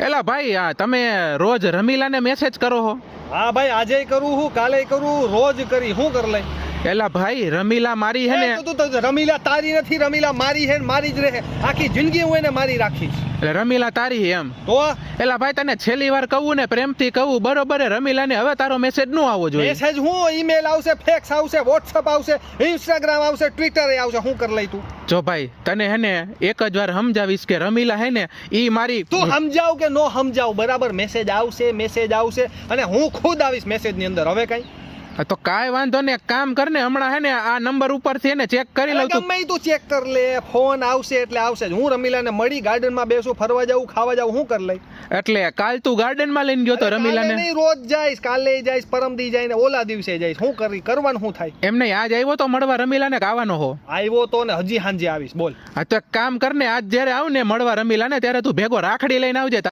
એલા ભાઈ તમે રોજ રમીલાને મેસેજ કરો હો? હા ભાઈ, આજે કરું હું, કાલે કરું, રોજ કરી, હું કર લઈ? એલા ભાઈ રમીલા મારી હે ને. તું તો રમીલા તારી નથી, રમીલા મારી હે, મારી જ રહે. આખી જિંદગી હું એને મારી રાખીશ. એટલે રમીલા તારી હે એમ? તો એલા ભાઈ તને છેલ્લી વાર કહું ને, પ્રેમથી કહું, બરોબર રમીલાને હવે તારો મેસેજ નો આવવો જોઈએ. મેસેજ હું, ઈમેલ આવશે, ફેક્સ આવશે, વોટ્સઅપ આવશે, ઇન્સ્ટાગ્રામ આવશે, ટ્વિટર આવશે, હું કર લઈ તું? જો ભાઈ તને હે ને એક જ વાર સમજાવીશ કે રમીલા હે ને ઈ મારી. તું સમજાવ કે નો સમજાવ, બરાબર મેસેજ આવશે અને હું ખુદ આવીશ મેસેજ ની અંદર. હવે કઈ તો કાંઈ વાંધો ને, એક કામ કર ને, હમણાં હે ને આ નંબર ઉપરથી એને ચેક કરી લઉં. તું ગમે તું ચેક કર લે, ફોન આવશે એટલે આવશે જ. હું રમીલાને મળી, ગાર્ડનમાં બેસું, ફરવા જાઉં, ખાવા જાઉં, હું કર લઈ? એટલે કાલ તું ગાર્ડનમાં લઈને ગયો તો રમીલાને? નહીં, રોજ જઈશ, કાલે જઈશ, પરમદી જઈને ઓલા દિવસે જઈશ. હું કરવાનું શું થાય? એમ નહીં, આજ આવ્યો તો મળવા રમીલાને કે આવવાનો હો? આવ્યો તો ને હજી સાંજે આવીશ. બોલ. હા તો એક કામ કર ને, આજ જયારે આવ ને મળવા રમીલાને ત્યારે તું ભેગો રાખડી લઈને આવજે.